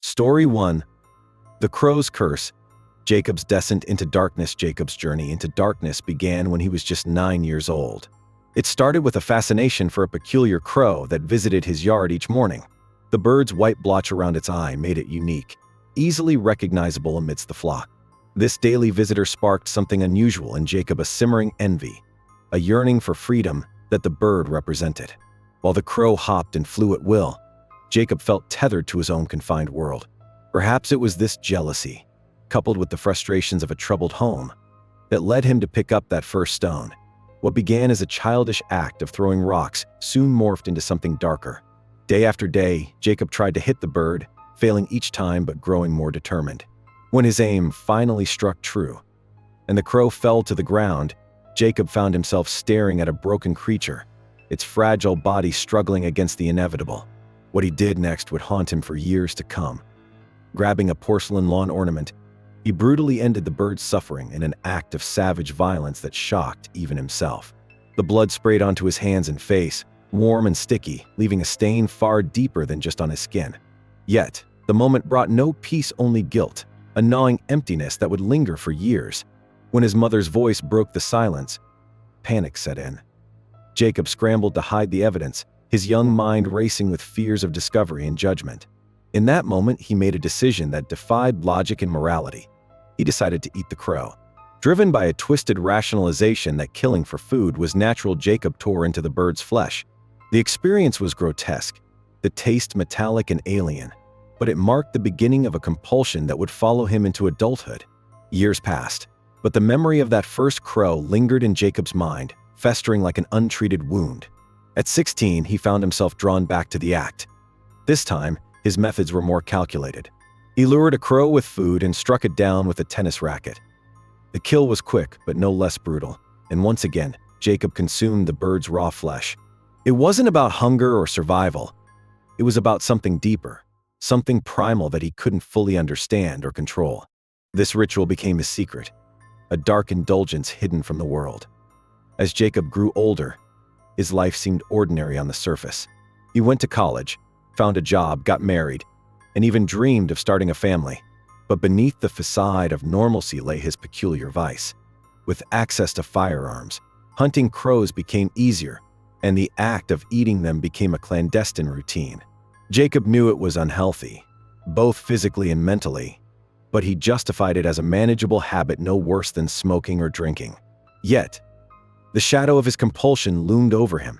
Story 1. The Crow's Curse. Jacob's descent into darkness. Jacob's journey into darkness began when he was just 9 years old. It started with a fascination for a peculiar crow that visited his yard each morning. The bird's white blotch around its eye made it unique, easily recognizable amidst the flock. This daily visitor sparked something unusual in Jacob, a simmering envy, a yearning for freedom that the bird represented. While the crow hopped and flew at will, Jacob felt tethered to his own confined world. Perhaps it was this jealousy, coupled with the frustrations of a troubled home, that led him to pick up that first stone. What began as a childish act of throwing rocks soon morphed into something darker. Day after day, Jacob tried to hit the bird, failing each time but growing more determined. When his aim finally struck true, and the crow fell to the ground, Jacob found himself staring at a broken creature, its fragile body struggling against the inevitable. What he did next would haunt him for years to come. Grabbing a porcelain lawn ornament, he brutally ended the bird's suffering in an act of savage violence that shocked even himself. The blood sprayed onto his hands and face, warm and sticky, leaving a stain far deeper than just on his skin. Yet, the moment brought no peace, only guilt, a gnawing emptiness that would linger for years. When his mother's voice broke the silence, panic set in. Jacob scrambled to hide the evidence, his young mind racing with fears of discovery and judgment. In that moment, he made a decision that defied logic and morality. He decided to eat the crow. Driven by a twisted rationalization that killing for food was natural, Jacob tore into the bird's flesh. The experience was grotesque, the taste metallic and alien, but it marked the beginning of a compulsion that would follow him into adulthood. Years passed, but the memory of that first crow lingered in Jacob's mind, festering like an untreated wound. At 16, he found himself drawn back to the act. This time, his methods were more calculated. He lured a crow with food and struck it down with a tennis racket. The kill was quick, but no less brutal, and once again, Jacob consumed the bird's raw flesh. It wasn't about hunger or survival. It was about something deeper, something primal that he couldn't fully understand or control. This ritual became his secret, a dark indulgence hidden from the world. As Jacob grew older, his life seemed ordinary on the surface. He went to college, found a job, got married, and even dreamed of starting a family. But beneath the facade of normalcy lay his peculiar vice. With access to firearms, hunting crows became easier, and the act of eating them became a clandestine routine. Jacob knew it was unhealthy, both physically and mentally, but he justified it as a manageable habit, no worse than smoking or drinking. Yet, the shadow of his compulsion loomed over him,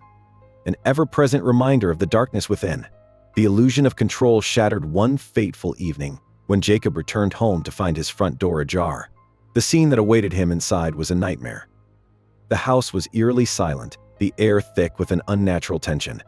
an ever-present reminder of the darkness within. The illusion of control shattered one fateful evening when Jacob returned home to find his front door ajar. The scene that awaited him inside was a nightmare. The house was eerily silent, the air thick with an unnatural tension.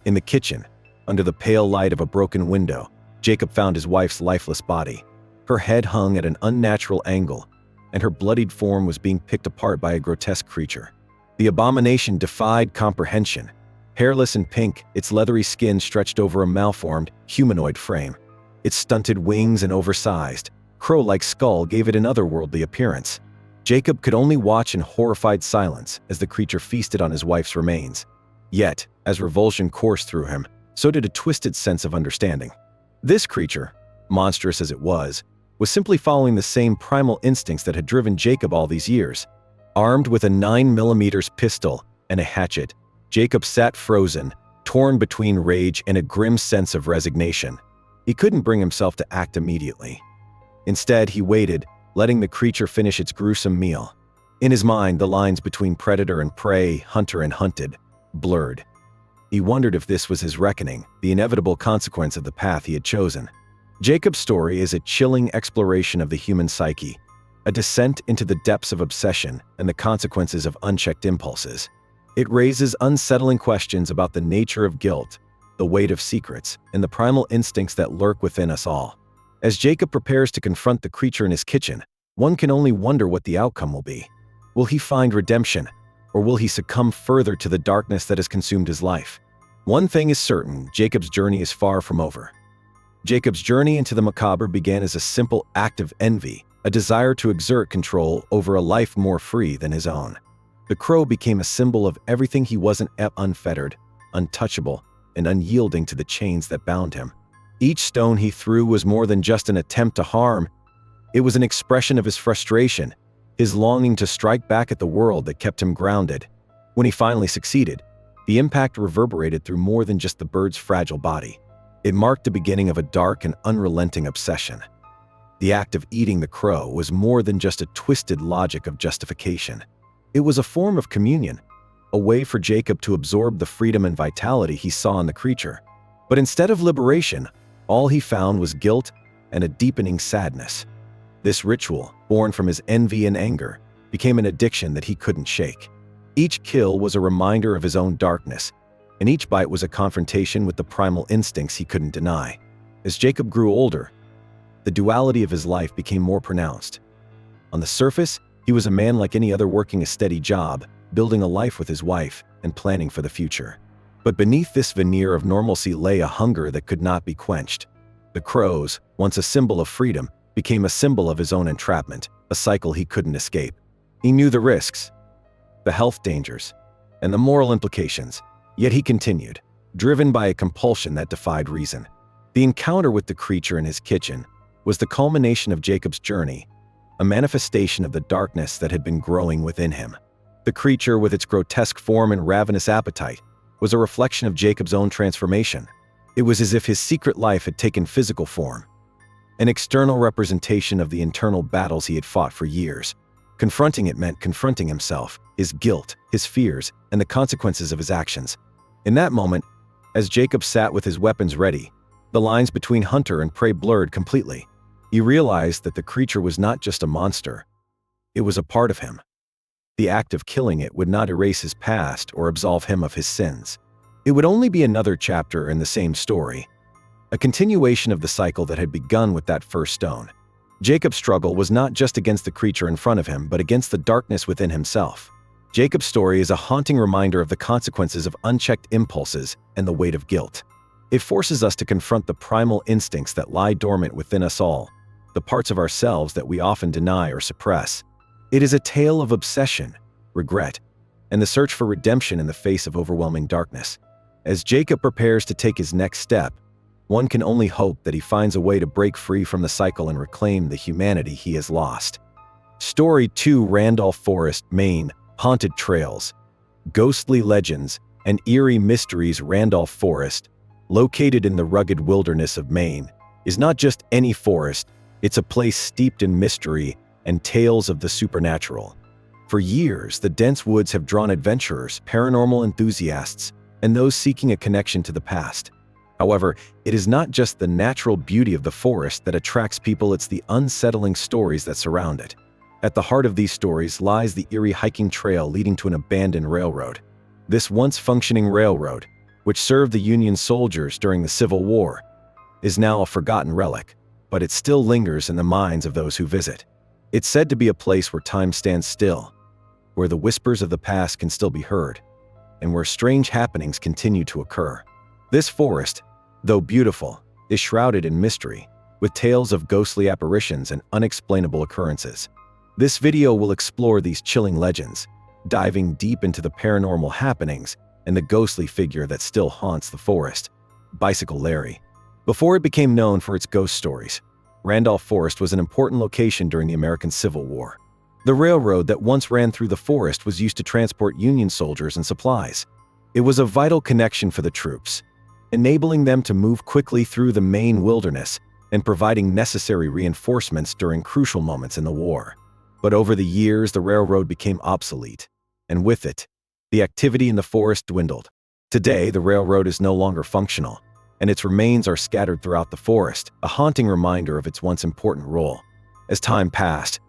In the kitchen, under the pale light of a broken window, Jacob found his wife's lifeless body. Her head hung at an unnatural angle, and her bloodied form was being picked apart by a grotesque creature. The abomination defied comprehension. Hairless and pink, its leathery skin stretched over a malformed, humanoid frame. Its stunted wings and oversized, crow-like skull gave it an otherworldly appearance. Jacob could only watch in horrified silence as the creature feasted on his wife's remains. Yet, as revulsion coursed through him, so did a twisted sense of understanding. This creature, monstrous as it was simply following the same primal instincts that had driven Jacob all these years. Armed with a 9mm pistol and a hatchet, Jacob sat frozen, torn between rage and a grim sense of resignation. He couldn't bring himself to act immediately. Instead, he waited, letting the creature finish its gruesome meal. In his mind, the lines between predator and prey, hunter and hunted, blurred. He wondered if this was his reckoning, the inevitable consequence of the path he had chosen. Jacob's story is a chilling exploration of the human psyche, a descent into the depths of obsession and the consequences of unchecked impulses. It raises unsettling questions about the nature of guilt, the weight of secrets, and the primal instincts that lurk within us all. As Jacob prepares to confront the creature in his kitchen, one can only wonder what the outcome will be. Will he find redemption, or will he succumb further to the darkness that has consumed his life? One thing is certain, Jacob's journey is far from over. Jacob's journey into the macabre began as a simple act of envy, a desire to exert control over a life more free than his own. The crow became a symbol of everything he wasn't: unfettered, untouchable, and unyielding to the chains that bound him. Each stone he threw was more than just an attempt to harm. It was an expression of his frustration, his longing to strike back at the world that kept him grounded. When he finally succeeded, the impact reverberated through more than just the bird's fragile body. It marked the beginning of a dark and unrelenting obsession. The act of eating the crow was more than just a twisted logic of justification. It was a form of communion, a way for Jacob to absorb the freedom and vitality he saw in the creature. But instead of liberation, all he found was guilt and a deepening sadness. This ritual, born from his envy and anger, became an addiction that he couldn't shake. Each kill was a reminder of his own darkness, and each bite was a confrontation with the primal instincts he couldn't deny. As Jacob grew older, the duality of his life became more pronounced. On the surface, he was a man like any other, working a steady job, building a life with his wife, and planning for the future. But beneath this veneer of normalcy lay a hunger that could not be quenched. The crows, once a symbol of freedom, became a symbol of his own entrapment, a cycle he couldn't escape. He knew the risks, the health dangers, and the moral implications, yet he continued, driven by a compulsion that defied reason. The encounter with the creature in his kitchen was the culmination of Jacob's journey, a manifestation of the darkness that had been growing within him. The creature, with its grotesque form and ravenous appetite, was a reflection of Jacob's own transformation. It was as if his secret life had taken physical form, an external representation of the internal battles he had fought for years. Confronting it meant confronting himself, his guilt, his fears, and the consequences of his actions. In that moment, as Jacob sat with his weapons ready, the lines between hunter and prey blurred completely. He realized that the creature was not just a monster. It was a part of him. The act of killing it would not erase his past or absolve him of his sins. It would only be another chapter in the same story, a continuation of the cycle that had begun with that first stone. Jacob's struggle was not just against the creature in front of him, but against the darkness within himself. Jacob's story is a haunting reminder of the consequences of unchecked impulses and the weight of guilt. It forces us to confront the primal instincts that lie dormant within us all, the parts of ourselves that we often deny or suppress. It is a tale of obsession, regret, and the search for redemption in the face of overwhelming darkness. As Jacob prepares to take his next step, one can only hope that he finds a way to break free from the cycle and reclaim the humanity he has lost. Story 2: Randolph Forest, Maine. Haunted trails, ghostly legends, and eerie mysteries. Randolph Forest, located in the rugged wilderness of Maine, is not just any forest. It's a place steeped in mystery and tales of the supernatural. For years, the dense woods have drawn adventurers, paranormal enthusiasts, and those seeking a connection to the past. However, it is not just the natural beauty of the forest that attracts people, it's the unsettling stories that surround it. At the heart of these stories lies the eerie hiking trail leading to an abandoned railroad. This once functioning railroad, which served the Union soldiers during the Civil War, is now a forgotten relic, but it still lingers in the minds of those who visit. It's said to be a place where time stands still, where the whispers of the past can still be heard, and where strange happenings continue to occur. This forest, though beautiful, is shrouded in mystery, with tales of ghostly apparitions and unexplainable occurrences. This video will explore these chilling legends, diving deep into the paranormal happenings and the ghostly figure that still haunts the forest, Bicycle Larry. Before it became known for its ghost stories, Randolph Forest was an important location during the American Civil War. The railroad that once ran through the forest was used to transport Union soldiers and supplies. It was a vital connection for the troops, enabling them to move quickly through the Maine wilderness and providing necessary reinforcements during crucial moments in the war. But over the years, the railroad became obsolete, and with it, the activity in the forest dwindled. Today, the railroad is no longer functional, and its remains are scattered throughout the forest, a haunting reminder of its once important role. As time passed,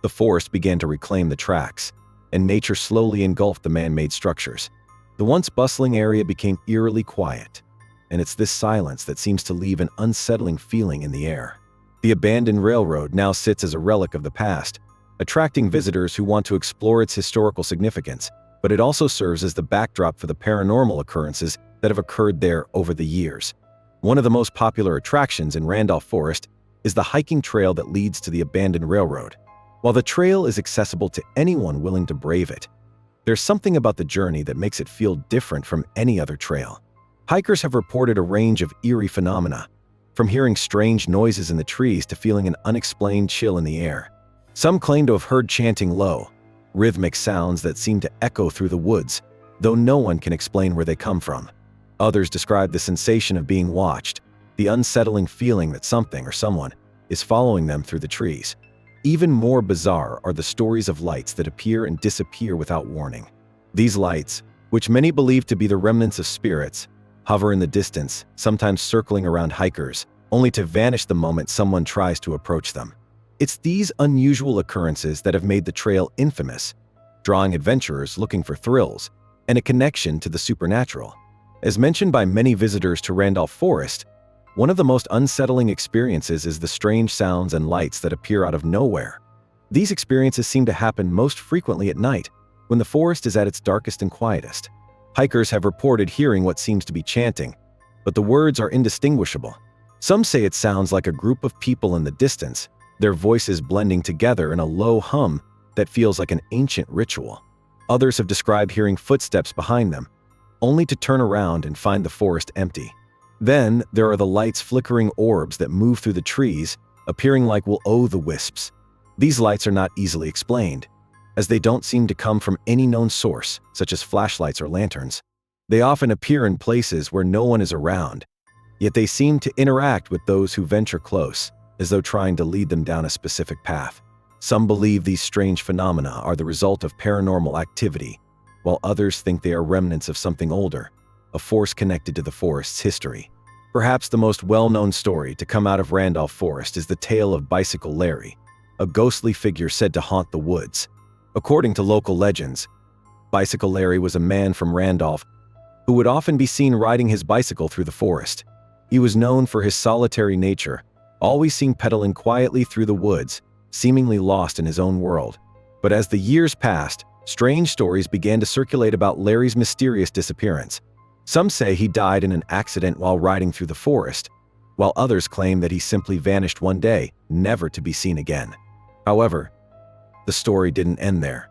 the forest began to reclaim the tracks, and nature slowly engulfed the man-made structures. The once bustling area became eerily quiet, and it's this silence that seems to leave an unsettling feeling in the air. The abandoned railroad now sits as a relic of the past, attracting visitors who want to explore its historical significance, but it also serves as the backdrop for the paranormal occurrences that have occurred there over the years. One of the most popular attractions in Randolph Forest is the hiking trail that leads to the abandoned railroad. While the trail is accessible to anyone willing to brave it, there's something about the journey that makes it feel different from any other trail. Hikers have reported a range of eerie phenomena, from hearing strange noises in the trees to feeling an unexplained chill in the air. Some claim to have heard chanting low, rhythmic sounds that seem to echo through the woods, though no one can explain where they come from. Others describe the sensation of being watched, the unsettling feeling that something or someone is following them through the trees. Even more bizarre are the stories of lights that appear and disappear without warning. These lights, which many believe to be the remnants of spirits, hover in the distance, sometimes circling around hikers, only to vanish the moment someone tries to approach them. It's these unusual occurrences that have made the trail infamous, drawing adventurers looking for thrills and a connection to the supernatural. As mentioned by many visitors to Randolph Forest, one of the most unsettling experiences is the strange sounds and lights that appear out of nowhere. These experiences seem to happen most frequently at night, when the forest is at its darkest and quietest. Hikers have reported hearing what seems to be chanting, but the words are indistinguishable. Some say it sounds like a group of people in the distance, their voices blending together in a low hum that feels like an ancient ritual. Others have described hearing footsteps behind them, only to turn around and find the forest empty. Then there are the lights flickering orbs that move through the trees, appearing like will-o'-the-wisps. These lights are not easily explained, as they don't seem to come from any known source, such as flashlights or lanterns. They often appear in places where no one is around, yet they seem to interact with those who venture close, as though trying to lead them down a specific path. Some believe these strange phenomena are the result of paranormal activity, while others think they are remnants of something older, a force connected to the forest's history. Perhaps the most well-known story to come out of Randolph Forest is the tale of Bicycle Larry, a ghostly figure said to haunt the woods. According to local legends, Bicycle Larry was a man from Randolph who would often be seen riding his bicycle through the forest. He was known for his solitary nature, always seen pedaling quietly through the woods, seemingly lost in his own world. But as the years passed, strange stories began to circulate about Larry's mysterious disappearance. Some say he died in an accident while riding through the forest, while others claim that he simply vanished one day, never to be seen again. However, the story didn't end there.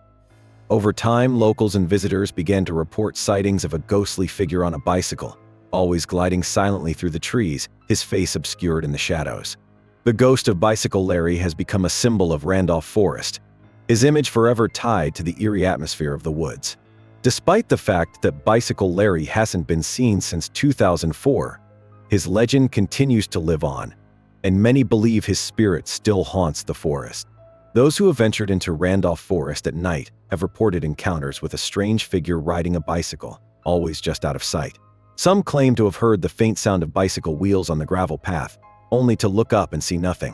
Over time, locals and visitors began to report sightings of a ghostly figure on a bicycle, always gliding silently through the trees, his face obscured in the shadows. The ghost of Bicycle Larry has become a symbol of Randolph Forest, his image forever tied to the eerie atmosphere of the woods. Despite the fact that Bicycle Larry hasn't been seen since 2004, his legend continues to live on, and many believe his spirit still haunts the forest. Those who have ventured into Randolph Forest at night have reported encounters with a strange figure riding a bicycle, always just out of sight. Some claim to have heard the faint sound of bicycle wheels on the gravel path, only to look up and see nothing.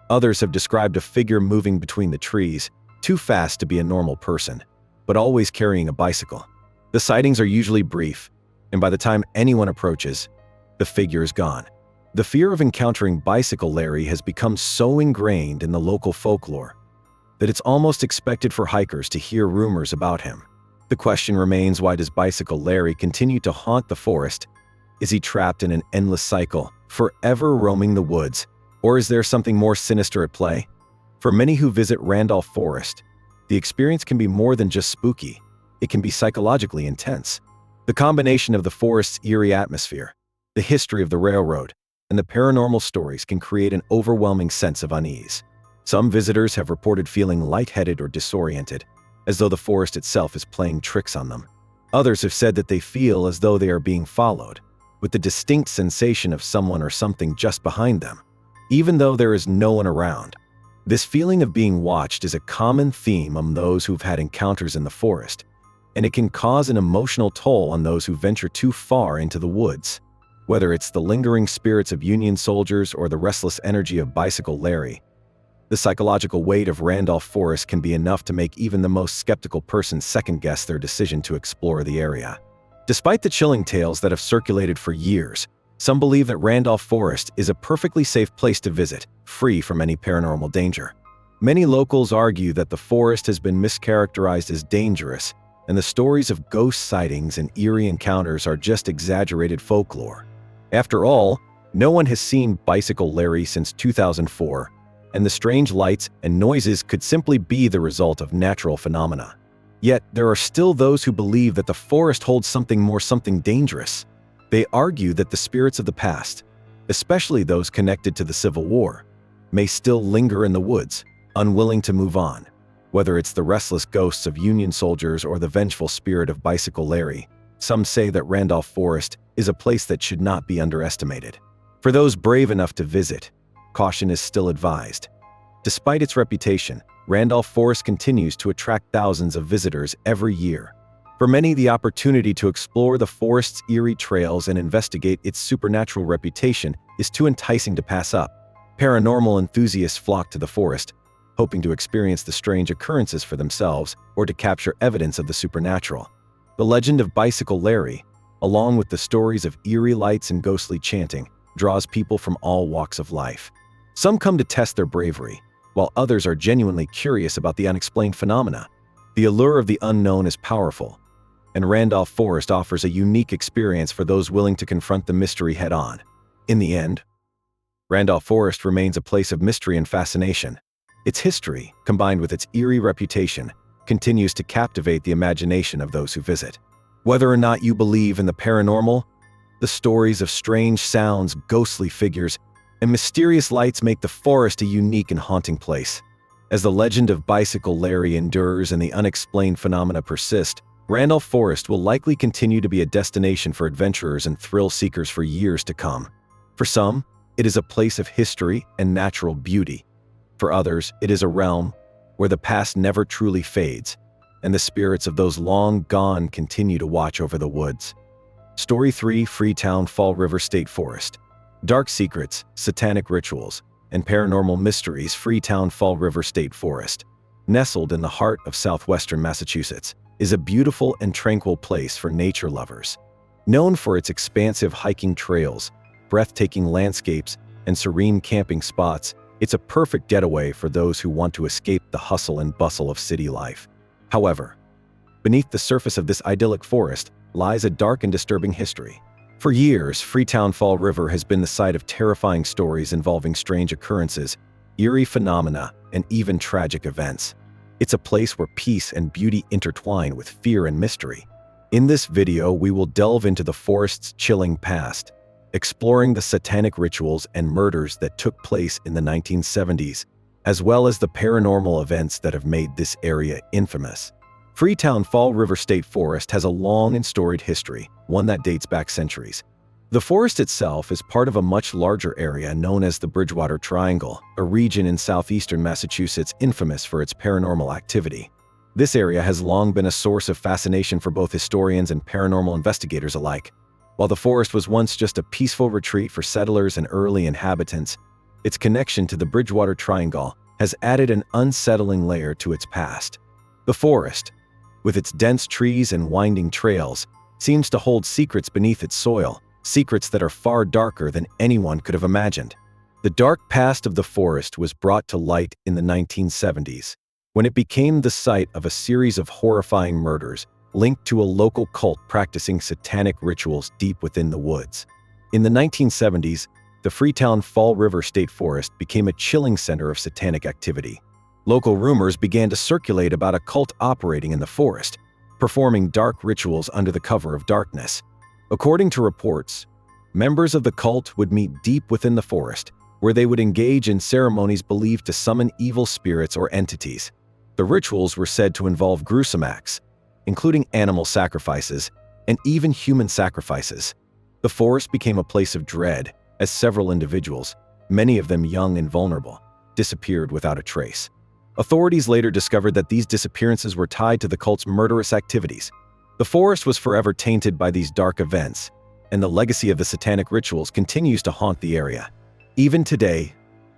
Others have described a figure moving between the trees, too fast to be a normal person, but always carrying a bicycle. The sightings are usually brief, and by the time anyone approaches, the figure is gone. The fear of encountering Bicycle Larry has become so ingrained in the local folklore that it's almost expected for hikers to hear rumors about him. The question remains, why does Bicycle Larry continue to haunt the forest? Is he trapped in an endless cycle, forever roaming the woods, or is there something more sinister at play? For many who visit Randolph Forest, the experience can be more than just spooky. It can be psychologically intense. The combination of the forest's eerie atmosphere, the history of the railroad, and the paranormal stories can create an overwhelming sense of unease. Some visitors have reported feeling lightheaded or disoriented, as though the forest itself is playing tricks on them. Others have said that they feel as though they are being followed, with the distinct sensation of someone or something just behind them, even though there is no one around. This feeling of being watched is a common theme among those who've had encounters in the forest, and it can cause an emotional toll on those who venture too far into the woods. Whether it's the lingering spirits of Union soldiers or the restless energy of Bicycle Larry, the psychological weight of Randolph Forest can be enough to make even the most skeptical person second-guess their decision to explore the area. Despite the chilling tales that have circulated for years, some believe that Randolph Forest is a perfectly safe place to visit, free from any paranormal danger. Many locals argue that the forest has been mischaracterized as dangerous, and the stories of ghost sightings and eerie encounters are just exaggerated folklore. After all, no one has seen Bicycle Larry since 2004, and the strange lights and noises could simply be the result of natural phenomena. Yet, there are still those who believe that the forest holds something dangerous. They argue that the spirits of the past, especially those connected to the Civil War, may still linger in the woods, unwilling to move on. Whether it's the restless ghosts of Union soldiers or the vengeful spirit of Bicycle Larry, some say that Randolph Forest is a place that should not be underestimated. For those brave enough to visit, caution is still advised. Despite its reputation, Randolph Forest continues to attract thousands of visitors every year. For many, the opportunity to explore the forest's eerie trails and investigate its supernatural reputation is too enticing to pass up. Paranormal enthusiasts flock to the forest, hoping to experience the strange occurrences for themselves or to capture evidence of the supernatural. The legend of Bicycle Larry, along with the stories of eerie lights and ghostly chanting, draws people from all walks of life. Some come to test their bravery, while others are genuinely curious about the unexplained phenomena. The allure of the unknown is powerful, and Randolph Forest offers a unique experience for those willing to confront the mystery head-on. In the end, Randolph Forest remains a place of mystery and fascination. Its history, combined with its eerie reputation, continues to captivate the imagination of those who visit. Whether or not you believe in the paranormal, the stories of strange sounds, ghostly figures, and mysterious lights make the forest a unique and haunting place. As the legend of Bicycle Larry endures and the unexplained phenomena persist, Randolph Forest will likely continue to be a destination for adventurers and thrill seekers for years to come. For some, it is a place of history and natural beauty. For others, it is a realm where the past never truly fades, and the spirits of those long gone continue to watch over the woods. Story 3: Freetown Fall River State Forest. Dark secrets, satanic rituals, and paranormal mysteries. Freetown Fall River State Forest, nestled in the heart of southwestern Massachusetts, is a beautiful and tranquil place for nature lovers. Known for its expansive hiking trails, breathtaking landscapes, and serene camping spots, it's a perfect getaway for those who want to escape the hustle and bustle of city life. However, beneath the surface of this idyllic forest lies a dark and disturbing history. For years, Freetown Fall River has been the site of terrifying stories involving strange occurrences, eerie phenomena, and even tragic events. It's a place where peace and beauty intertwine with fear and mystery. In this video, we will delve into the forest's chilling past, exploring the satanic rituals and murders that took place in the 1970s, as well as the paranormal events that have made this area infamous. Freetown Fall River State Forest has a long and storied history, one that dates back centuries. The forest itself is part of a much larger area known as the Bridgewater Triangle, a region in southeastern Massachusetts infamous for its paranormal activity. This area has long been a source of fascination for both historians and paranormal investigators alike. While the forest was once just a peaceful retreat for settlers and early inhabitants, its connection to the Bridgewater Triangle has added an unsettling layer to its past. The forest, with its dense trees and winding trails, seems to hold secrets beneath its soil, secrets that are far darker than anyone could have imagined. The dark past of the forest was brought to light in the 1970s, when it became the site of a series of horrifying murders linked to a local cult practicing satanic rituals deep within the woods. In the 1970s, the Freetown Fall River State Forest became a chilling center of satanic activity. Local rumors began to circulate about a cult operating in the forest, performing dark rituals under the cover of darkness. According to reports, members of the cult would meet deep within the forest, where they would engage in ceremonies believed to summon evil spirits or entities. The rituals were said to involve gruesome acts, including animal sacrifices and even human sacrifices. The forest became a place of dread as several individuals, many of them young and vulnerable, disappeared without a trace. Authorities later discovered that these disappearances were tied to the cult's murderous activities. The forest was forever tainted by these dark events, and the legacy of the satanic rituals continues to haunt the area. Even today,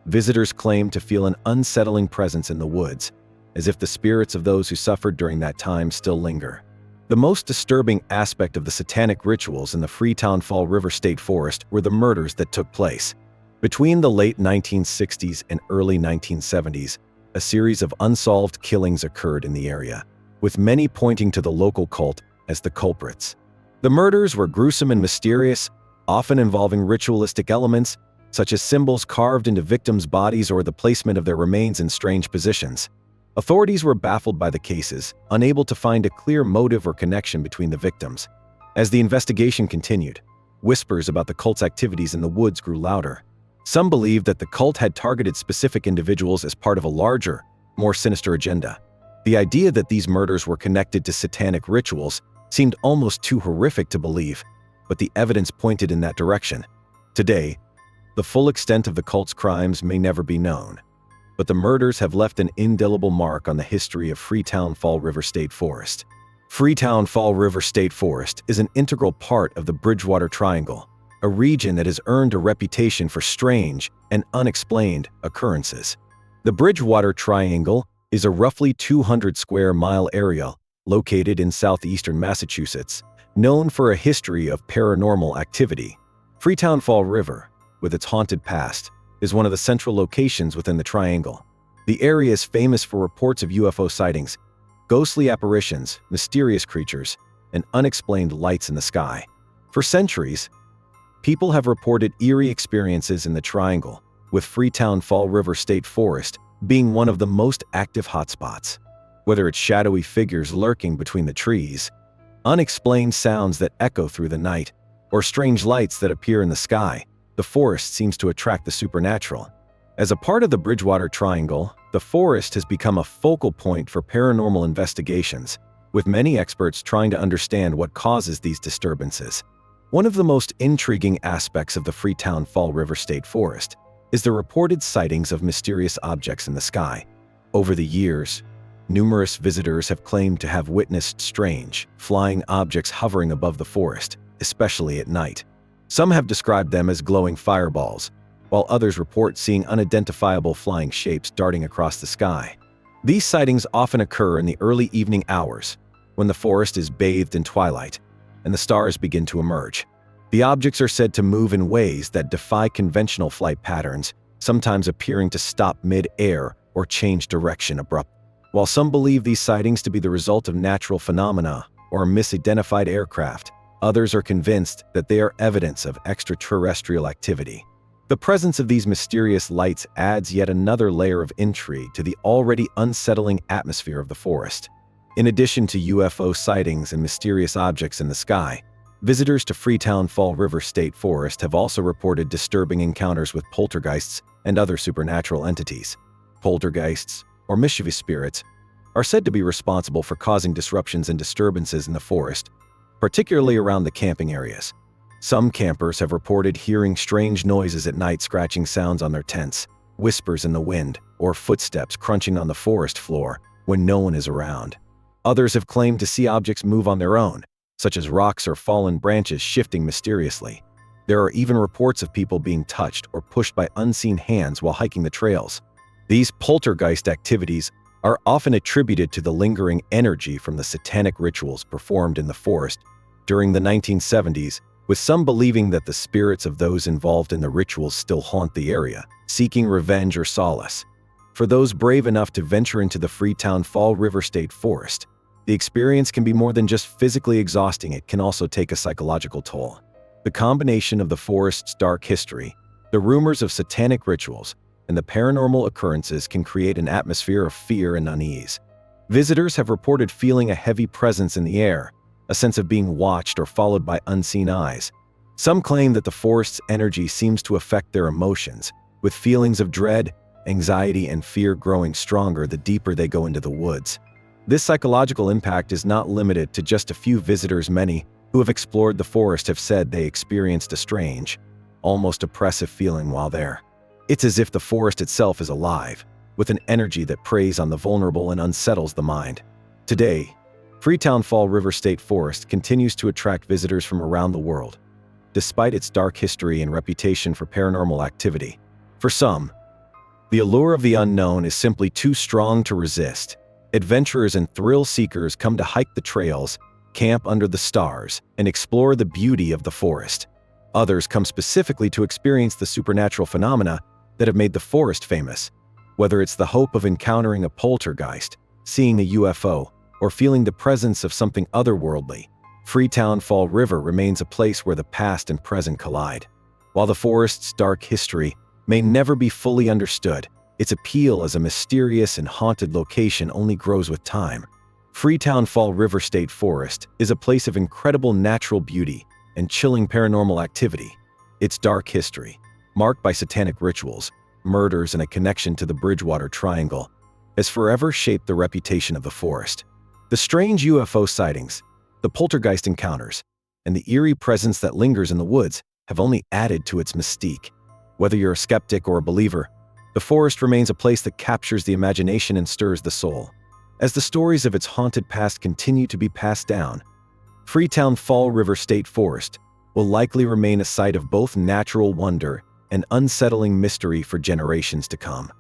visitors claim to feel an unsettling presence in the woods, as if the spirits of those who suffered during that time still linger. The most disturbing aspect of the satanic rituals in the Freetown Fall River State Forest were the murders that took place. Between the late 1960s and early 1970s, a series of unsolved killings occurred in the area, with many pointing to the local cult as the culprits. The murders were gruesome and mysterious, often involving ritualistic elements, such as symbols carved into victims' bodies or the placement of their remains in strange positions. Authorities were baffled by the cases, unable to find a clear motive or connection between the victims. As the investigation continued, whispers about the cult's activities in the woods grew louder. Some believed that the cult had targeted specific individuals as part of a larger, more sinister agenda. The idea that these murders were connected to satanic rituals seemed almost too horrific to believe, but the evidence pointed in that direction. Today, the full extent of the cult's crimes may never be known, but the murders have left an indelible mark on the history of Freetown Fall River State Forest. Freetown Fall River State Forest is an integral part of the Bridgewater Triangle, a region that has earned a reputation for strange and unexplained occurrences. The Bridgewater Triangle is a roughly 200-square-mile area located in southeastern Massachusetts, known for a history of paranormal activity. Freetown Fall River, with its haunted past, is one of the central locations within the triangle. The area is famous for reports of UFO sightings, ghostly apparitions, mysterious creatures, and unexplained lights in the sky. For centuries, people have reported eerie experiences in the triangle, with Freetown Fall River State Forest being one of the most active hotspots. Whether it's shadowy figures lurking between the trees, unexplained sounds that echo through the night, or strange lights that appear in the sky, the forest seems to attract the supernatural. As a part of the Bridgewater Triangle, the forest has become a focal point for paranormal investigations, with many experts trying to understand what causes these disturbances. One of the most intriguing aspects of the Freetown Fall River State Forest is the reported sightings of mysterious objects in the sky. Over the years, numerous visitors have claimed to have witnessed strange, flying objects hovering above the forest, especially at night. Some have described them as glowing fireballs, while others report seeing unidentifiable flying shapes darting across the sky. These sightings often occur in the early evening hours, when the forest is bathed in twilight and the stars begin to emerge. The objects are said to move in ways that defy conventional flight patterns, sometimes appearing to stop mid-air or change direction abruptly. While some believe these sightings to be the result of natural phenomena or misidentified aircraft, others are convinced that they are evidence of extraterrestrial activity. The presence of these mysterious lights adds yet another layer of intrigue to the already unsettling atmosphere of the forest. In addition to UFO sightings and mysterious objects in the sky, visitors to Freetown Fall River State Forest have also reported disturbing encounters with poltergeists and other supernatural entities. Poltergeists, or mischievous spirits, are said to be responsible for causing disruptions and disturbances in the forest, particularly around the camping areas. Some campers have reported hearing strange noises at night, scratching sounds on their tents, whispers in the wind, or footsteps crunching on the forest floor when no one is around. Others have claimed to see objects move on their own, such as rocks or fallen branches shifting mysteriously. There are even reports of people being touched or pushed by unseen hands while hiking the trails. These poltergeist activities are often attributed to the lingering energy from the satanic rituals performed in the forest during the 1970s, with some believing that the spirits of those involved in the rituals still haunt the area, seeking revenge or solace. For those brave enough to venture into the Freetown Fall River State Forest, the experience can be more than just physically exhausting, it can also take a psychological toll. The combination of the forest's dark history, the rumors of satanic rituals, and the paranormal occurrences can create an atmosphere of fear and unease. Visitors have reported feeling a heavy presence in the air, a sense of being watched or followed by unseen eyes. Some claim that the forest's energy seems to affect their emotions, with feelings of dread, anxiety, and fear growing stronger the deeper they go into the woods. This psychological impact is not limited to just a few visitors. Many who have explored the forest have said they experienced a strange, almost oppressive feeling while there. It's as if the forest itself is alive, with an energy that preys on the vulnerable and unsettles the mind. Today, Freetown Fall River State Forest continues to attract visitors from around the world, despite its dark history and reputation for paranormal activity. For some, the allure of the unknown is simply too strong to resist. Adventurers and thrill seekers come to hike the trails, camp under the stars, and explore the beauty of the forest. Others come specifically to experience the supernatural phenomena that have made the forest famous. Whether it's the hope of encountering a poltergeist, seeing a UFO, or feeling the presence of something otherworldly, Freetown Fall River remains a place where the past and present collide. While the forest's dark history may never be fully understood, its appeal as a mysterious and haunted location only grows with time. Freetown Fall River State Forest is a place of incredible natural beauty, and chilling paranormal activity. Its dark history, marked by satanic rituals, murders, and a connection to the Bridgewater Triangle, has forever shaped the reputation of the forest. The strange UFO sightings, the poltergeist encounters, and the eerie presence that lingers in the woods have only added to its mystique. Whether you're a skeptic or a believer, the forest remains a place that captures the imagination and stirs the soul. As the stories of its haunted past continue to be passed down, Freetown Fall River State Forest will likely remain a site of both natural wonder and unsettling mystery for generations to come.